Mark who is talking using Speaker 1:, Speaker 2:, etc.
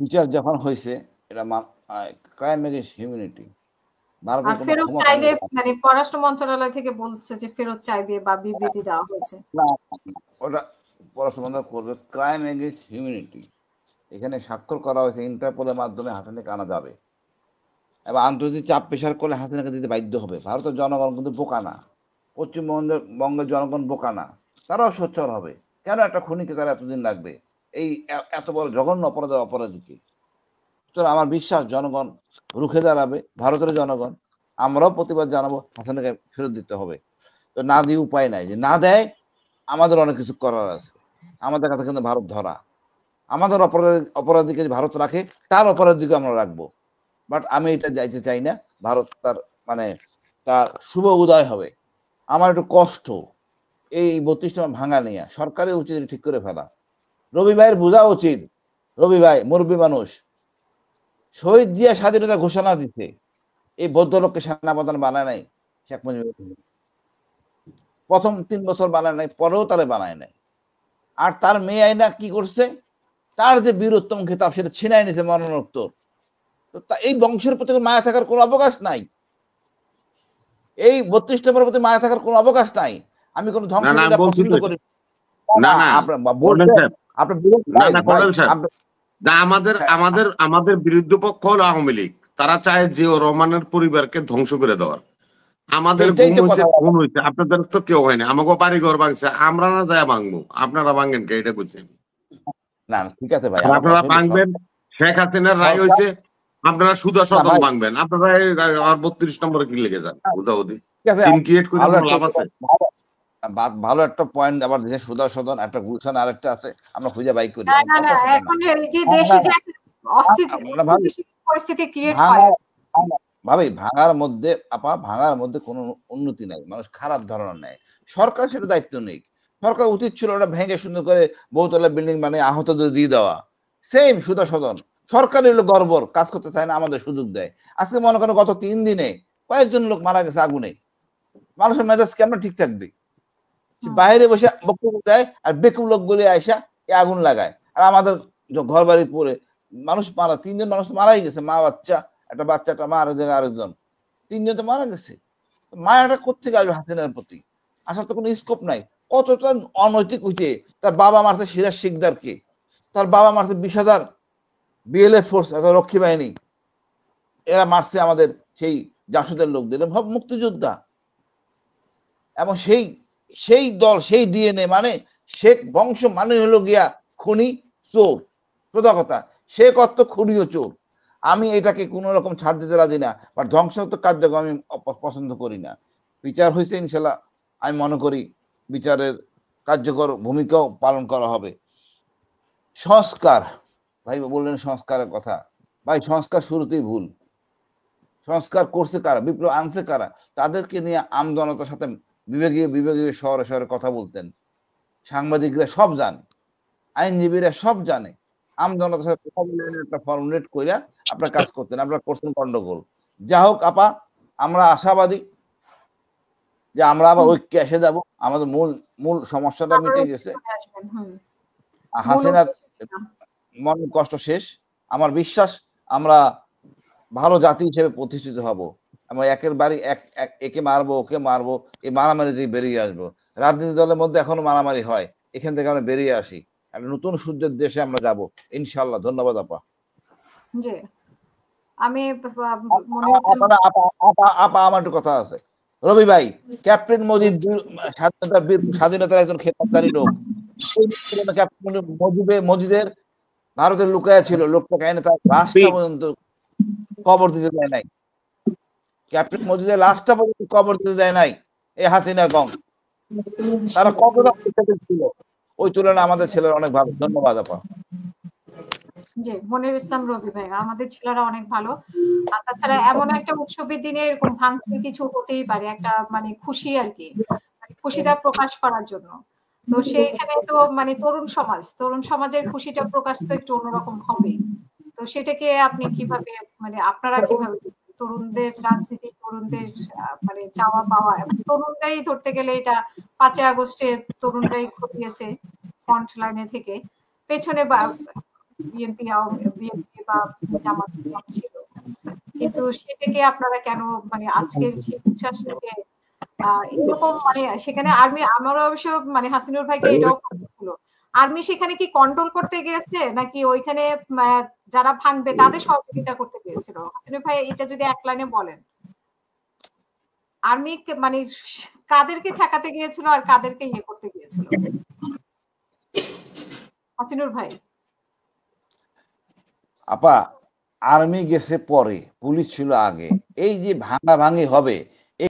Speaker 1: বিচার যখন হয়েছে এটা ক্রাইম এগেইনস্ট হিউম্যানিটি, ভারতের
Speaker 2: আর
Speaker 1: কোনো
Speaker 2: ফেরত
Speaker 1: ক্ষমতা
Speaker 2: চাইলে
Speaker 1: নেই।
Speaker 2: মানে পররাষ্ট্র মন্ত্রণালয় থেকে বলছে যে ফেরত চাইবে বা বিবৃতি দেওয়া হয়েছে।
Speaker 1: না, ওটা পররাষ্ট্র মন্ত্রণালয় করবে। ক্রাইম এগেইনস্ট হিউম্যানিটি, এখানে স্বাক্ষর করা হয়েছে, ইন্টারপোলের মাধ্যমে হাসিনাকে আনা যাবে এবং আন্তর্জাতিক চাপ প্রেশার করলে হাসিনাকে দিতে বাধ্য হবে। ভারতের জনগণ কিন্তু বোকা না, পশ্চিমবঙ্গের জনগণ বোকা না, তারাও সোচ্চার হবে। কেন একটা খুনিকে তারা এতদিন লাগবে এই এত বড় জঘন্য অপরাধীকে? তো আমার বিশ্বাস জনগণ রুখে দাঁড়াবে, ভারতের জনগণ। আমরাও প্রতিবাদ জানাবো, হাসিনাকে ফেরত দিতে হবে। তো না দিয়ে উপায় নাই, যে না দেয় আমাদের অনেক কিছু করার আছে। আমাদের কাছে কিন্তু ভারত ধরা, আমাদের অপরাধীকে ভারত রাখে, তার অপরাধীকে আমরা রাখবো। বাট আমি এটা যাইতে চাই না। ভারত তার মানে তার শুভ উদয় হবে। আমার একটু কষ্ট এই 32টা ভাঙা নিয়ে, সরকারের উচিত ঠিক করে ফেলা। রবি ভাইয়ের বোঝা উচিত, রবি ভাই মুরব্বী মানুষ, শহীদ জিয়া স্বাধীনতা ঘোষণা দিতে এই ভদ্রলোককে সেনাপ্রধান বানায় নাই শেখ মুজিবুর রহমান। প্রথম 3 বছর বানায় নাই, পরেও তারা বানায় নাই। আর তার মেয়ে আইনা কি করছে, তার যে বীরোত্তম খেতাব সেটা ছিনাই নিছে মরণোত্তর। তো এই বংশের প্রতি মায়া থাকার কোনো অবকাশ নাই, এই 32টা প্রতি মায়া থাকার কোনো অবকাশ নাই। আমি কোনো ধ্বংস পছন্দ করি
Speaker 3: না না আমাদের বিরুদ্ধ পক্ষ হলো আওয়ামী লীগ। তারা চায় জিয়াউর রহমানের পরিবারকে ধ্বংস করে দেওয়ার। আমাদের খুন হয়েছে, আপনাদের তো কেউ হয়নি। আমাকে বাড়িঘর ভাঙছে, আমরা না যায় ভাঙবো, আপনারা ভাঙেন কে? এটা বুঝছেন
Speaker 1: না? ঠিক আছে ভাই,
Speaker 3: আপনারা ভাঙবেন। শেখ হাসিনার রায় হয়েছে, আপনারা সুদা সদন ভাঙবেন। আপনারা 32 নম্বরে কি লেগে যান? বুঝাবুঝি লাভ আছে?
Speaker 1: ভালো একটা পয়েন্ট। আবার দেশে সুদা সদন একটা গুলশান আরেকটা আছে, আমরা খুঁজে বাই করি। ভাবি ভাঙার মধ্যে ভাঙার মধ্যে কোনো উন্নতি নাই, মানুষ খারাপ ধারণা নেয়। সরকার সেটা দায়িত্ব নেই। সরকার উচিত ছিল ওটা ভেঙে সুন্দর করে বহুতলা বিল্ডিং মানে আহতদের দিয়ে দেওয়া। সেম সুদা সদন, সরকার এলো গর্বর, কাজ করতে চায় না, আমাদের সুযোগ দেয়। আজকে মনে করেন গত 3 দিনে কয়েকজন লোক মারা গেছে আগুনে। মানুষের মেজাজ কেমন ঠিক থাকবে? বাইরে বসে বক্তব্য দেয় আর বেকুব লোকগুলি আইসা আগুন লাগায়। আর আমাদের ঘর বাড়ি পরে মানুষ মারা, 3 জন মানুষ মারাই গেছে, মা বাচ্চা, একটা বাচ্চাটা মা আরেকজন, 3 জন তো মারা গেছে। মায়াটা কোথেকে আসবে হাসিনার প্রতি? আসার তো কোনো স্কোপ নাই। কতটা অনৈতিক হইতে, তার বাবা মারতে সিরাজ শিকদারকে, তার বাবা মারতে 20,000 বিএলএফ ফোর্স, রক্ষী বাহিনী, এরা মারছে আমাদের সেই জাসদের লোকদের, মুক্তিযোদ্ধা। এবং সেই দল, সেই ডিএনএ, মানে শেখ বংশ মানে হলো গিয়া খুনি, চোর। সোজা কথা, শেখ অর্থ খুনি ও চোর। আমি এটাকে কোন রকম ছাড় দিতে রাজি না, বাট ধ্বংসাত্মক কার্যক্রম আমি পছন্দ করি না। বিচার হয়েছে, ইনশাল্লাহ আমি মনে করি বিচারের কার্যকর ভূমিকাও পালন করা হবে। সংস্কার, ভাই বললেন সংস্কারের কথা, ভাই সংস্কার শুরুতেই ভুল। সংস্কার করছে কারা, বিপ্লব আনছে কারা? তাদেরকে নিয়ে আমজনতার সাথে বিভাগীয় শহরে শহরে কথা বলতেন। সাংবাদিকরা সব জানে, আইনজীবীরা সব জানে। আমজনতার সাথে কথা বলে একটা ফর্মুলেট করে আপনার কাজ করতেন, আপনারা করছেন গন্ডগোল। যা হোক আপা, আমরা আশাবাদী যে আমরা আবার ঐক্যে এসে যাব। আমাদের মূল সমস্যাটা মিটে গেছে, হাসিনার মন কষ্ট শেষ। আমার বিশ্বাস আমরা ভালো জাতি হিসেবে প্রতিষ্ঠিত হব। আমরা একের বাড়ি একে মারবো, ওকে মারবো, এই মারামারি দিয়ে বেরিয়ে আসবো। রাজনীতি দলের মধ্যে এখনো মারামারি হয়, এখান থেকে আমরা বেরিয়ে আসি, একটা নতুন সূর্যের দেশে আমরা যাব ইনশাল্লাহ। ধন্যবাদ আপা।
Speaker 2: জি, আমি
Speaker 1: আপা আমার একটু কথা আছে। রবি ভাই, ক্যাপ্টেন মজিদ স্বাধীনতার একজন খেতাবদারী লোক। মজিদের ভারতের লুকায়া ছিল, লোকটাকে এনে তার লাশটা পর্যন্ত কবর দিতে দেয় নাই। ক্যাপ্টেন মজিদের লাশটা পর্যন্ত কবর দিতে দেয় নাই এই হাসিনা গং। তারা কতটা ছিল, ওই তুলনায় আমাদের ছেলেরা অনেক ভালো। ধন্যবাদ আপা।
Speaker 2: জি, মনির ইসলাম রবি ভাই, আমাদের ছেলেরা অনেক ভালো। আর তাছাড়া এমন একটা উৎসবের দিনে এরকম ভাঙচুর কিছু হতেই পারে, একটা মানে খুশি আর কি, খুশিটা প্রকাশ করার জন্য। তো সেইখানে তো মানে তরুণ সমাজের খুশিটা প্রকাশ তো একটু অন্যরকম হবেই। তো সেটাকে আপনি কিভাবে, মানে আপনারা কিভাবে তরুণদের রাজনীতি, তরুণদের মানে চাওয়া পাওয়া, এবং তরুণরাই ধরতে গেলে এটা 5 আগস্টে তরুণরাই ঘটিয়েছে ফ্রন্ট লাইনে থেকে, পেছনে বিএনপি বা জামাত ইসলাম ছিল, কিন্তু সেটাকে আপনারা কেন মানে আজকের সেই উচ্ছ্বাসটাকে এরকম মানে সেখানে আর্মি, আমার অবশ্য মানে হাসিনুর ভাইকে এটাও প্রশ্ন ছিল, আর্মি সেখানে কি কন্ট্রোল করতে গিয়েছে নাকি ওইখানে যারা ভাঙবে তাদের সহযোগিতা করতে গিয়েছিল? হাসিনুর ভাই এটা যদি এক লাইনে বলেন, আর্মি মানে কাদেরকে ঠেকাতে গিয়েছিল আর কাদেরকে ইয়ে করতে গিয়েছিল? হাসিনুর ভাই।
Speaker 1: আপা, আর্মি গেছে পরে, পুলিশ ছিল আগে। এই যে ভাঙাভাঙি হবে